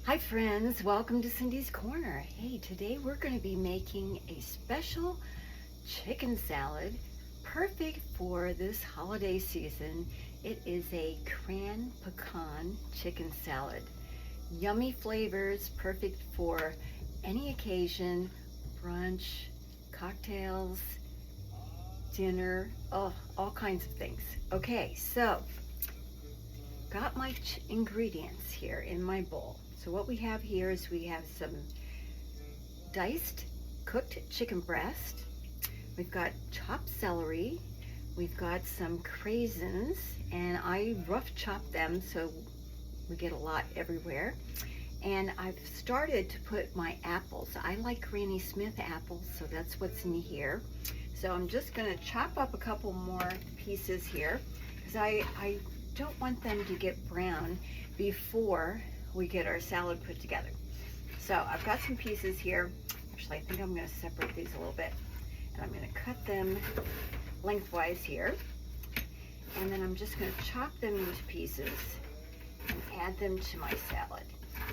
Hi friends, welcome to Cindy's Corner. Hey, today we're going to be making a special chicken salad, perfect for this holiday season. It is a Cran-Pecan Chicken Salad. Yummy flavors, perfect for any occasion, brunch, cocktails, dinner, oh, all kinds of things. Okay, so got my ingredients here in my bowl. So what we have here is we have some diced cooked chicken breast. We've got chopped celery. We've got some craisins, and I rough chopped them so we get a lot everywhere. And I've started to put my apples. I like Granny Smith apples, so that's what's in here. So I'm just gonna chop up a couple more pieces here because I don't want them to get brown before we get our salad put together. So I've got some pieces here. Actually, I think I'm going to separate these a little bit, and I'm going to cut them lengthwise here, and then I'm just going to chop them into pieces and add them to my salad.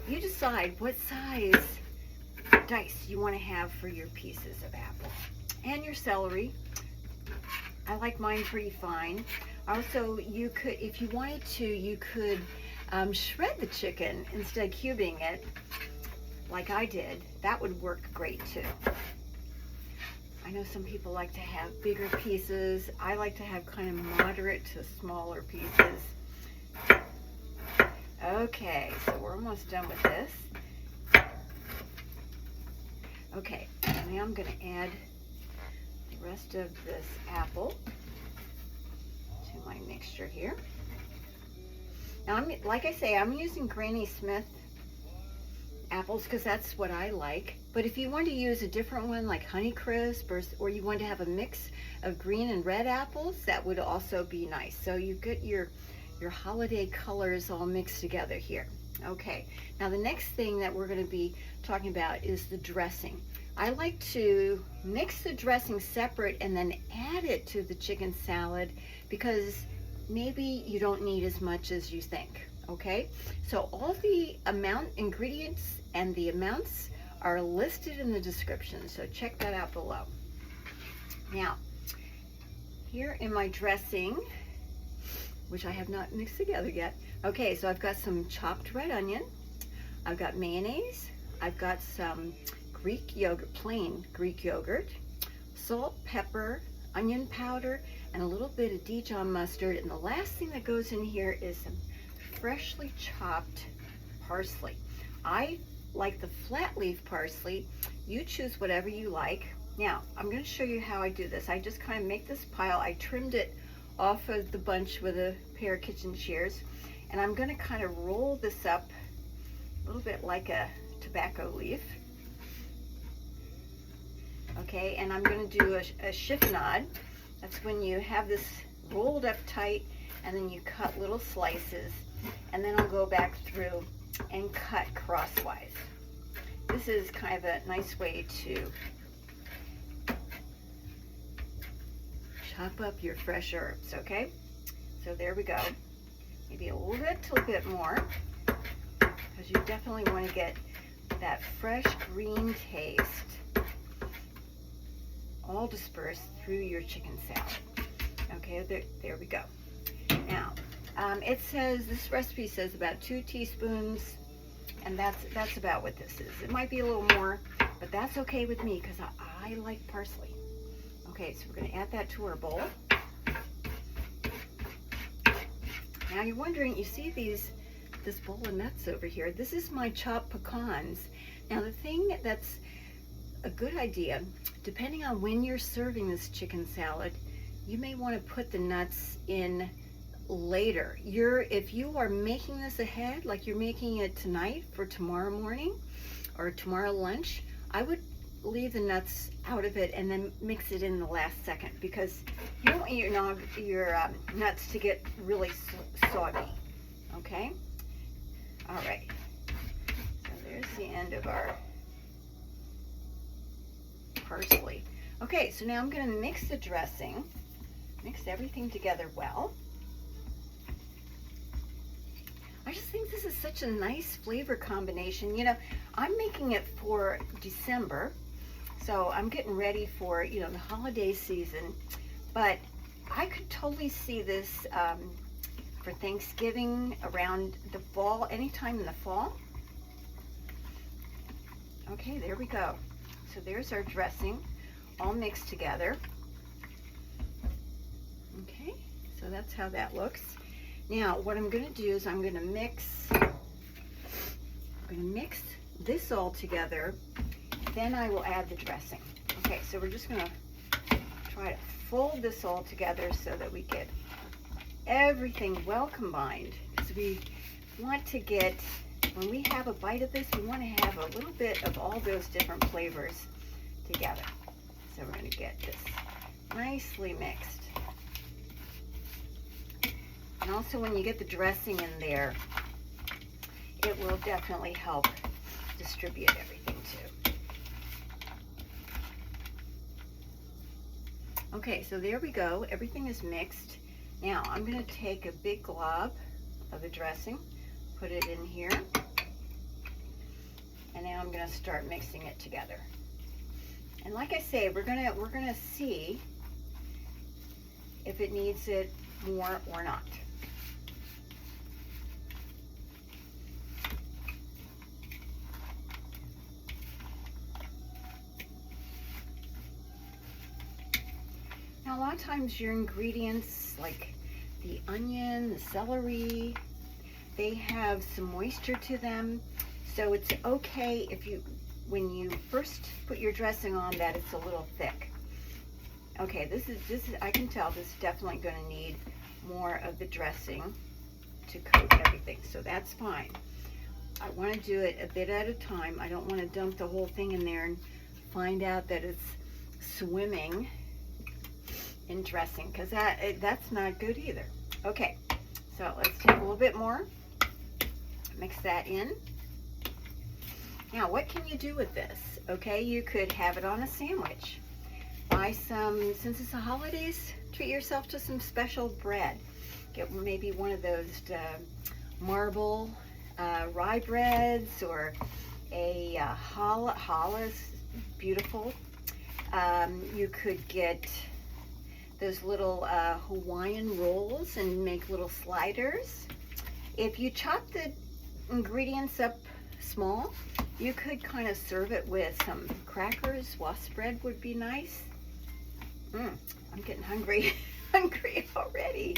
You decide what size dice you want to have for your pieces of apple and your celery. I like mine pretty fine. Also, you could, if you wanted to, you could shred the chicken instead of cubing it like I did. That would work great too. I know some people like to have bigger pieces. I like to have kind of moderate to smaller pieces. Okay, so we're almost done with this. Okay, now I'm going to add the rest of this apple to my mixture here. Now, like I say, I'm using Granny Smith apples because that's what I like. But if you want to use a different one like Honeycrisp, or you want to have a mix of green and red apples, that would also be nice. So you get your holiday colors all mixed together here. Okay, now the next thing that we're going to be talking about is the dressing. I like to mix the dressing separate and then add it to the chicken salad because maybe you don't need as much as you think. Okay, so all the ingredients and the amounts are listed in the description, so check that out below. Now, here in my dressing, which I have not mixed together yet. Okay, so I've got some chopped red onion, I've got mayonnaise, I've got some Greek yogurt, plain Greek yogurt, salt, pepper, onion powder, and a little bit of Dijon mustard. And the last thing that goes in here is some freshly chopped parsley. I like the flat leaf parsley. You choose whatever you like. Now, I'm going to show you how I do this. I just kind of make this pile. I trimmed it off of the bunch with a pair of kitchen shears, and I'm going to kind of roll this up a little bit like a tobacco leaf. Okay, and I'm going to do a chiffonade. That's when you have this rolled up tight and then you cut little slices, and then I'll go back through and cut crosswise. This is kind of a nice way to chop up your fresh herbs, okay? So there we go. Maybe a little bit more, because you definitely want to get that fresh green taste all dispersed through your chicken salad. Okay, there we go. Now, it says, this recipe says about 2 teaspoons, and that's about what this is. It might be a little more, but that's okay with me because I like parsley. Okay, so we're going to add that to our bowl. Now you're wondering, you see this bowl of nuts over here. This is my chopped pecans. Now the thing that's a good idea, depending on when you're serving this chicken salad, you may want to put the nuts in later. If you are making this ahead, like you're making it tonight for tomorrow morning or tomorrow lunch, I would leave the nuts out of it and then mix it in the last second, because you don't want your nuts to get really soggy. Okay? All right. So there's the end of our parsley. Okay, so now I'm going to mix the dressing, mix everything together well. I just think this is such a nice flavor combination. You know, I'm making it for December, so I'm getting ready for, you know, the holiday season, but I could totally see this for Thanksgiving, around the fall, anytime in the fall. Okay, there we go. So there's our dressing all mixed together. Okay, so that's how that looks. Now what I'm going to do is I'm going to mix this all together, then I will add the dressing. Okay, so we're just going to try to fold this all together so that we get everything well combined, because we want to get, when we have a bite of this, we want to have a little bit of all those different flavors together. So we're going to get this nicely mixed. And also when you get the dressing in there, it will definitely help distribute everything too. Okay, so there we go. Everything is mixed. Now I'm going to take a big glob of the dressing, put it in here, and now I'm going to start mixing it together. And like I say, we're gonna see if it needs it more or not. Now a lot of times your ingredients, like the onion, the celery, they have some moisture to them, so it's okay if you, when you first put your dressing on, that it's a little thick. Okay, this is I can tell this is definitely going to need more of the dressing to coat everything, so that's fine. I want to do it a bit at a time. I don't want to dump the whole thing in there and find out that it's swimming in dressing, because that's not good either. Okay, so let's take a little bit more, mix that in. Now what can you do with this? Okay, you could have it on a sandwich. Buy some, since it's the holidays, treat yourself to some special bread. Get maybe one of those marble rye breads, or a challah, beautiful. You could get those little Hawaiian rolls and make little sliders. If you chop the ingredients up small, you could kind of serve it with some crackers. Wasp bread would be nice. I'm getting hungry. Hungry already.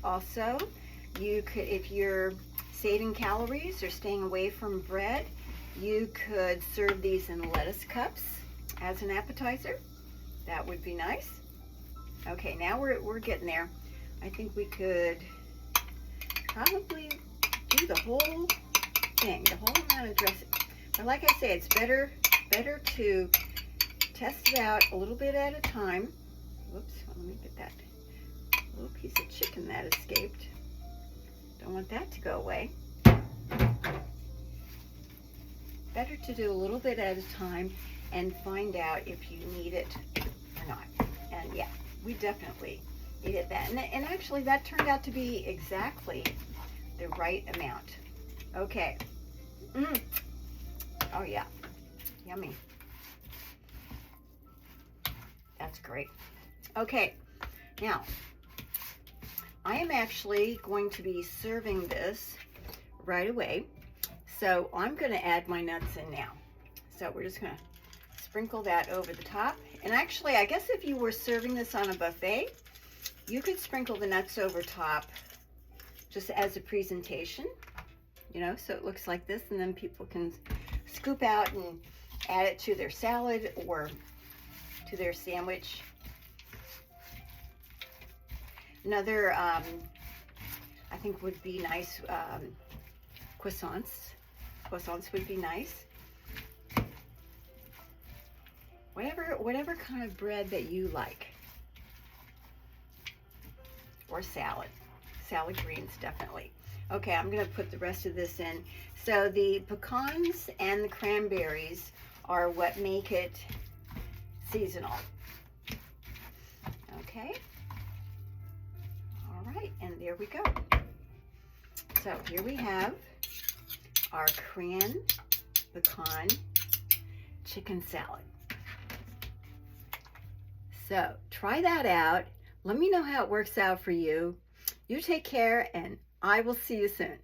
Also, you could, if you're saving calories or staying away from bread, you could serve these in lettuce cups as an appetizer. That would be nice. Okay, now we're getting there. I think we could probably do the whole thing, the whole amount of dressing. But like I say, it's better to test it out a little bit at a time. Whoops, let me get that little piece of chicken that escaped. Don't want that to go away. Better to do a little bit at a time and find out if you need it or not. And yeah, we definitely needed that. And actually that turned out to be exactly the right amount. Okay. Oh yeah, yummy. That's great. Okay, now I am actually going to be serving this right away. So I'm going to add my nuts in now. So we're just going to sprinkle that over the top. And actually, I guess if you were serving this on a buffet, you could sprinkle the nuts over top just as a presentation, you know, so it looks like this, and then people can scoop out and add it to their salad or to their sandwich. Another, I think would be nice, croissants. Croissants would be nice. Whatever kind of bread that you like. Or salad. Salad greens, definitely. Okay, I'm going to put the rest of this in. So the pecans and the cranberries are what make it seasonal. Okay. All right. and there we go. So here we have our Cran-Pecan Chicken Salad. So try that out. Let me know how it works out for you. You take care, and I will see you soon.